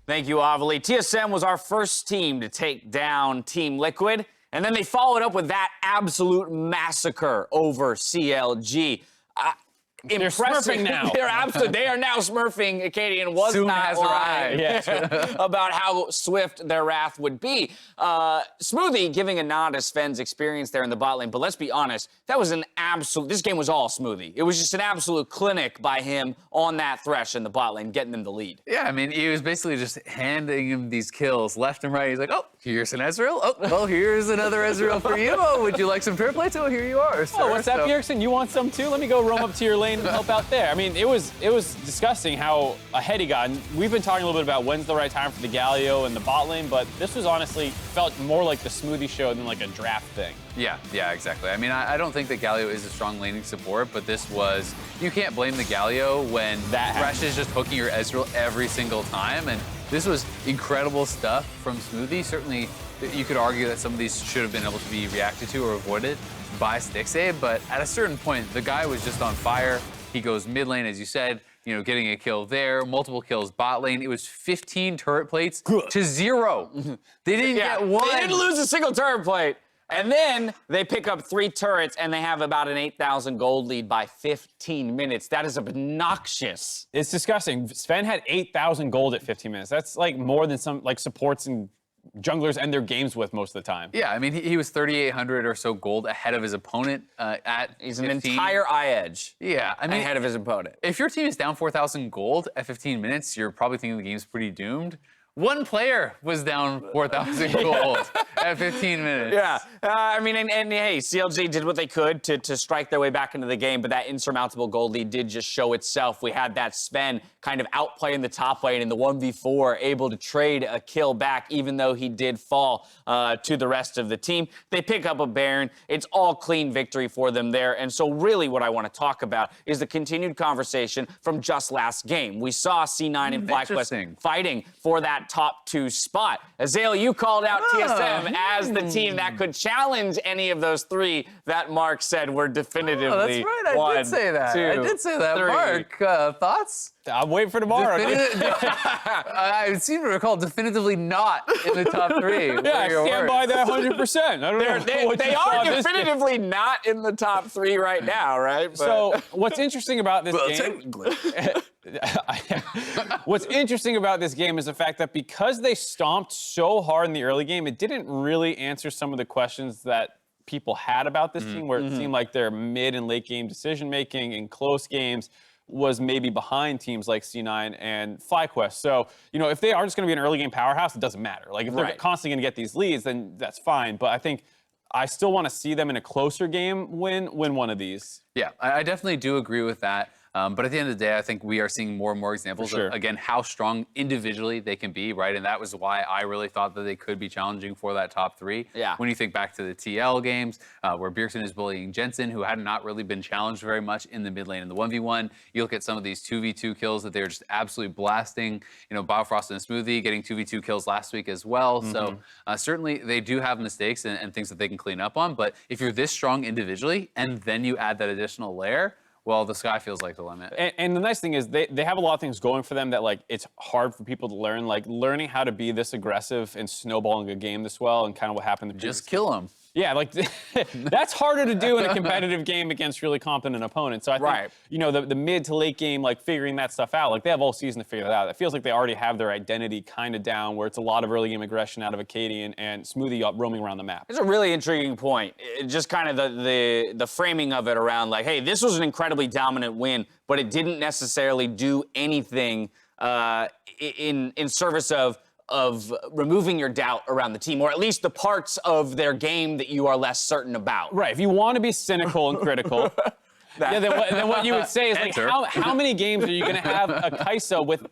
Thank you, Avali. TSM was our first team to take down Team Liquid, and then they followed up with that absolute massacre over CLG. They're smurfing now. They are now smurfing. Acadian was Soon not has lying arrived. about how swift their wrath would be. Smoothie giving a nod to Sven's experience there in the bot lane, but let's be honest, that was an absolute, this game was all Smoothie. It was just an absolute clinic by him on that Thresh in the bot lane, getting them the lead. Yeah, I mean, he was basically just handing him these kills left and right. He's like, oh, here's an Ezreal. Oh, well, here's another Ezreal for you. Oh, would you like some turret plates? Oh, here you are, sir. Oh, what's up, Bjergsen? You want some too? Let me go roam up to your lane and help out there. I mean, it was disgusting how ahead he got. And we've been talking a little bit about when's the right time for the Galio and the bot lane, but this was honestly felt more like the Smoothie show than like a draft thing. Yeah, exactly. I mean, I don't think that Galio is a strong laning support, but this was, you can't blame the Galio when Thresh is just hooking your Ezreal every single time, and this was incredible stuff from Smoothie. Certainly, you could argue that some of these should have been able to be reacted to or avoided by Stixaid, but at a certain point, the guy was just on fire. He goes mid lane, as you said, you know, getting a kill there, multiple kills bot lane. It was 15 turret plates to 0. They didn't get one. They didn't lose a single turret plate. And then they pick up 3 turrets, and they have about an 8,000 gold lead by 15 minutes. That is obnoxious. It's disgusting. Sven had 8,000 gold at 15 minutes. That's like more than some like supports and junglers end their games with most of the time. Yeah, I mean, he was 3,800 or so gold ahead of his opponent at He's 15. an entire eye edge. Yeah, I mean, ahead of his opponent. If your team is down 4,000 gold at 15 minutes, you're probably thinking the game's pretty doomed. One player was down 4,000 gold at 15 minutes. Yeah, I mean, and hey, CLG did what they could to strike their way back into the game, but that insurmountable gold lead did just show itself. We had that Sven kind of outplaying the top lane in the 1v4, able to trade a kill back, even though he did fall to the rest of the team. They pick up a Baron. It's all clean victory for them there. And so really what I want to talk about is the continued conversation from just last game. We saw C9 and FlyQuest fighting for that top 2 spot. Azale, you called out TSM as the team that could challenge any of those 3 that Mark said were definitively that's right. I did say that. I did say that. 3. Mark, thoughts? I'm waiting for tomorrow. I seem to recall definitively not in the top 3. Yeah, I stand by that 100%. I don't know. They are definitively not in the top 3 right now, right? But... So what's interesting about this game? What's interesting about this game is the fact that because they stomped so hard in the early game, it didn't really answer some of the questions that people had about this team, where it seemed like their mid and late game decision making in close games was maybe behind teams like C9 and FlyQuest. So, you know, if they are just going to be an early game powerhouse, it doesn't matter. Like, if they're constantly going to get these leads, then that's fine. But I think I still want to see them in a closer game win one of these. Yeah, I definitely do agree with that. But at the end of the day, I think we are seeing more and more examples of, again, how strong individually they can be, right? And that was why I really thought that they could be challenging for that top 3. Yeah. When you think back to the TL games, where Bjergsen is bullying Jensen, who had not really been challenged very much in the mid lane in the 1v1. You look at some of these 2v2 kills that they're just absolutely blasting. You know, Biofrost and Smoothie getting 2v2 kills last week as well. So certainly they do have mistakes and things that they can clean up on. But if you're this strong individually, and then you add that additional layer, well, the sky feels like the limit. And the nice thing is they have a lot of things going for them that, like, it's hard for people to learn. Like, learning how to be this aggressive and snowballing a game this well, and kind of what happened to just kill them. Yeah, like, that's harder to do in a competitive game against really competent opponents. So I think, you know, the mid to late game, like, figuring that stuff out, like, they have all season to figure that out. It feels like they already have their identity kind of down, where it's a lot of early game aggression out of Acadian and Smoothie roaming around the map. It's a really intriguing point. Just kind of the framing of it around, like, hey, this was an incredibly dominant win, but it didn't necessarily do anything in service of removing your doubt around the team, or at least the parts of their game that you are less certain about. Right. If you want to be cynical and critical, then what you would say is, like, how many games are you going to have a Kai'Sa with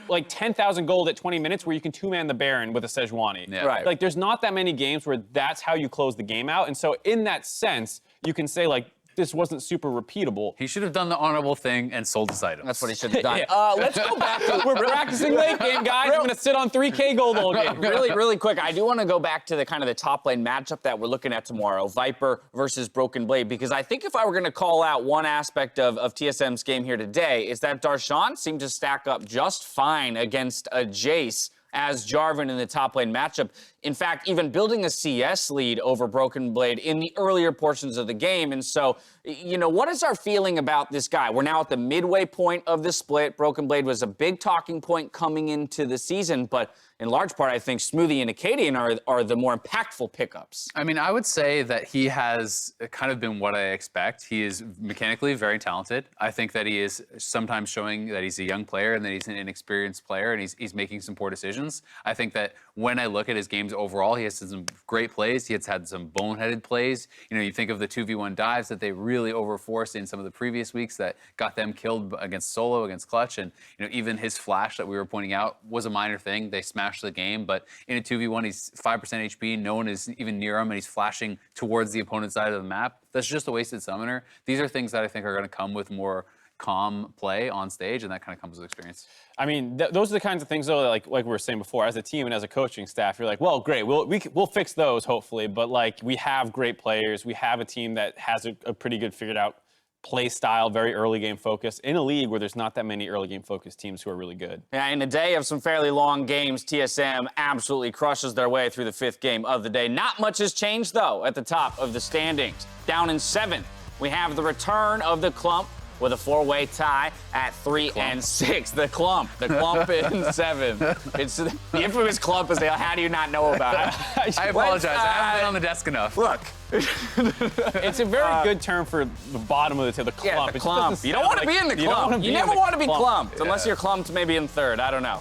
like 10,000 gold at 20 minutes where you can 2-man the Baron with a Sejuani? Yeah. Right. Like, there's not that many games where that's how you close the game out. And so in that sense, you can say, like, this wasn't super repeatable. He should have done the honorable thing and sold his items. That's what he should have done. Let's go back to... We're practicing late game, guys. I'm going to sit on 3K gold all game. Really quick, I do want to go back to the kind of the top lane matchup that we're looking at tomorrow, Viper versus Broken Blade, because I think if I were going to call out one aspect of TSM's game here today, is that Darshan seemed to stack up just fine against a Jace as Jarvan in the top lane matchup. In fact, even building a CS lead over Broken Blade in the earlier portions of the game. And so, what is our feeling about this guy? We're now at the midway point of the split. Broken Blade was a big talking point coming into the season, but in large part, I think Smoothie and Acadian are the more impactful pickups. I mean, I would say that he has kind of been what I expect. He is mechanically very talented. I think that he is sometimes showing that he's a young player and that he's an inexperienced player and he's making some poor decisions. I think that when I look at his games overall, he has some great plays. He has had some boneheaded plays. You think of the 2v1 dives that they really overforced in some of the previous weeks that got them killed against solo, against clutch. And, even his flash that we were pointing out was a minor thing. They smashed the game, but in a 2v1, he's 5% HP. No one is even near him, and he's flashing towards the opponent's side of the map. That's just a wasted summoner. These are things that I think are going to come with more calm play on stage, and that kind of comes with experience. I mean, those are the kinds of things, though, like we were saying before, as a team and as a coaching staff, you're like, well, great, we'll fix those, hopefully, but, we have great players. We have a team that has a pretty good figured out play style, very early game focus, in a league where there's not that many early game focused teams who are really good. Yeah, in a day of some fairly long games, TSM absolutely crushes their way through the 5th game of the day. Not much has changed, though, at the top of the standings. Down in 7th, we have the return of the Clump with a 4-way tie at 3 and 6. The Clump in 7th. It's the infamous Clump, as how do you not know about it? I apologize. I haven't been on the desk enough. Look. It's a very good term for the bottom of the table, the Clump. Yeah, the Clump. You don't want to be in the Clump. You never want to be clumped, unless you're clumped maybe in 3rd. I don't know.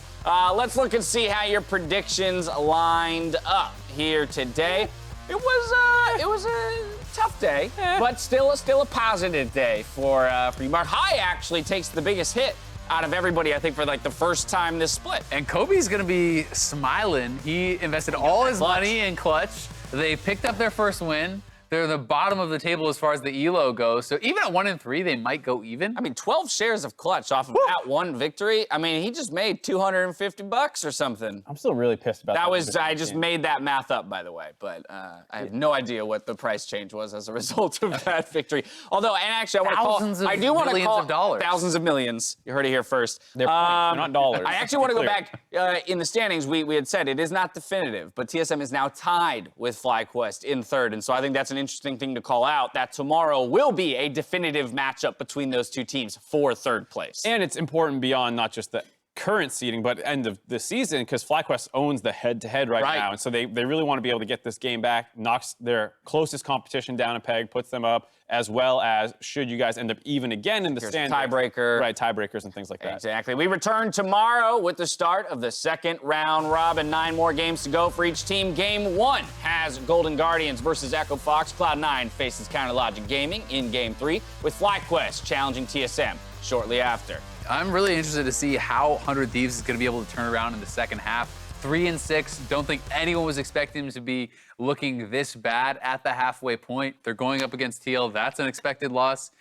Let's look and see how your predictions lined up here today. It was a tough day, but still a positive day for you. Mark High actually takes the biggest hit out of everybody, I think, for the first time this split. And Kobe's gonna be smiling. He invested all his money in clutch. They picked up their first win. They're the bottom of the table as far as the elo goes. So even at 1 and 3, they might go even. I mean, 12 shares of clutch off of that one victory. I mean, he just made $250 or something. I'm still really pissed about that. I just made that math up, by the way, but I have no idea what the price change was as a result of that victory. Although, and actually, I want to call dollars. Thousands of millions. You heard it here first. They're points, they're not dollars. I actually want to go back in the standings. We had said it is not definitive, but TSM is now tied with FlyQuest in 3rd, and so I think that's an interesting thing to call out, that tomorrow will be a definitive matchup between those two teams for 3rd place. And it's important beyond not just the current seeding, but end of the season, because FlyQuest owns the head-to-head right now, and so they really want to be able to get this game back, knocks their closest competition down a peg, puts them up, as well as should you guys end up even again in the standings. Tiebreaker. Right, tiebreakers and things like that. Exactly. We return tomorrow with the start of the 2nd round robin. 9 more games to go for each team. Game 1 has Golden Guardians versus Echo Fox. Cloud9 faces Counter Logic Gaming in Game 3, with FlyQuest challenging TSM shortly after. I'm really interested to see how 100 Thieves is going to be able to turn around in the second half. 3 and 6. Don't think anyone was expecting them to be looking this bad at the halfway point. They're going up against TL. That's an expected loss.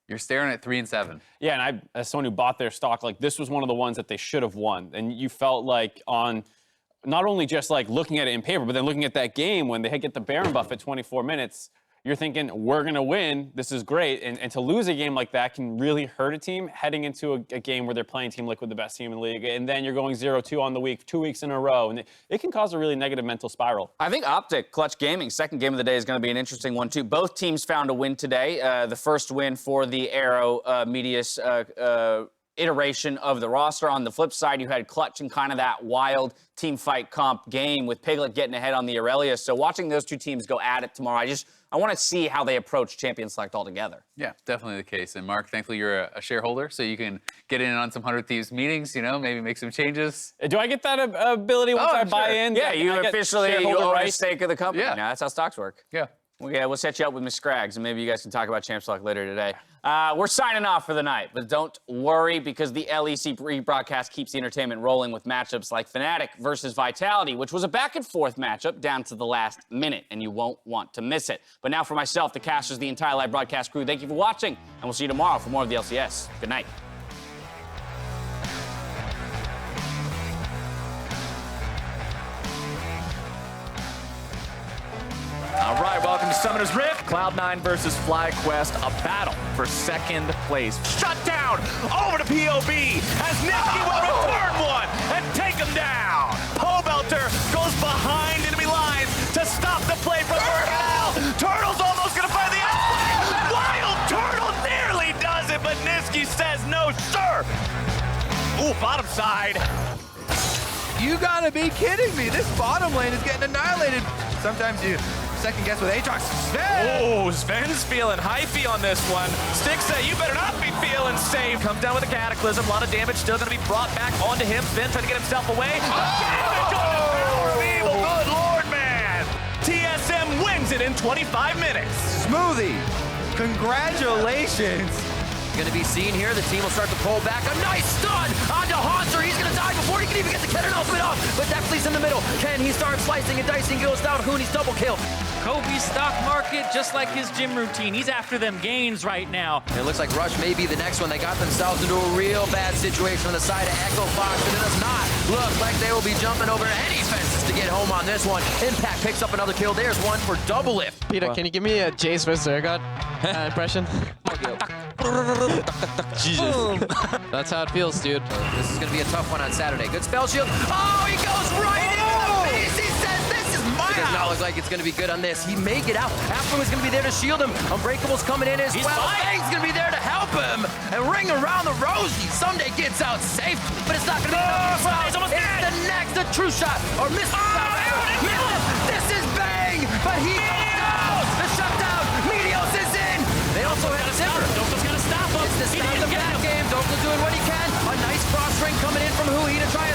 You're staring at 3 and 7. Yeah, and I, as someone who bought their stock, this was one of the ones that they should have won. And you felt like on not only just looking at it in paper, but then looking at that game when they get the Baron buff at 24 minutes, you're thinking, we're going to win. This is great. And to lose a game like that can really hurt a team heading into a game where they're playing Team Liquid, the best team in the league. And then you're going 0-2 on the week, 2 weeks in a row. And it can cause a really negative mental spiral. I think Optic, Clutch Gaming, 2nd game of the day is going to be an interesting one, too. Both teams found a win today. The first win for the Aero Medius iteration of the roster. On the flip side, you had Clutch in kind of that wild team fight comp game with Piglet getting ahead on the Aurelia. So watching those two teams go at it tomorrow, I want to see how they approach Champion Select altogether. Yeah, definitely the case. And Mark, thankfully you're a shareholder, so you can get in on some 100 Thieves meetings, maybe make some changes. Do I get that ability once I buy in? Yeah, you officially own a stake of the company. Yeah. Now, that's how stocks work. Yeah. We'll set you up with Miss Scraggs, and maybe you guys can talk about Champ Select later today. We're signing off for the night, but don't worry, because the LEC rebroadcast keeps the entertainment rolling with matchups like Fnatic versus Vitality, which was a back-and-forth matchup down to the last minute, and you won't want to miss it. But now for myself, the casters, the entire live broadcast crew, thank you for watching, and we'll see you tomorrow for more of the LCS. Good night. All right, welcome to Summoner's Rift. Cloud9 versus FlyQuest, a battle for 2nd place. Shut down over to POV as Nicky will return one and take him down. Ooh, bottom side. You gotta be kidding me. This bottom lane is getting annihilated. Sometimes you second guess with Aatrox. Sven! Oh, Sven's feeling hypey on this one. Stick say, you better not be feeling safe. Comes down with a Cataclysm. A lot of damage still gonna be brought back onto him. Sven trying to get himself away. Damage on the power of evil. Good lord, man. TSM wins it in 25 minutes. Smoothie, congratulations. Going to be seen here. The team will start to pull back. A nice stun onto Haunter. He's going to die before he can even get the Kennen ultimate off. But Deathly's in the middle. Ken, he starts slicing and dicing, goes down. Hooney's double kill. Kobe's stock market, just like his gym routine. He's after them gains right now. And it looks like Rush may be the next one. They got themselves into a real bad situation on the side of Echo Fox, and it does not look like they will be jumping over any fences to get home on this one. Impact picks up another kill. There's one for Double Lift. Peter, can you give me a Jace vs. Zergod impression? Jesus. That's how it feels, dude. This is going to be a tough one on Saturday. Good spell shield. Oh, he goes right into the face. He says, this is my It does not look like it's going to be good on this. He may get out. Afterwards going to be there to shield him. Unbreakable's coming in as well. Fang's going to be there to help him. And ring around the rosy. Someday gets out safe, but it's not going to be enough. It's the next, the true shot. Or Mr. This is Bang, but he goes down. The shutdown. Meteos is in. They also have Timber. Doka's gonna stop him. It's the start of the back game. Doka doing what he can. A nice cross ring coming in from Hui to try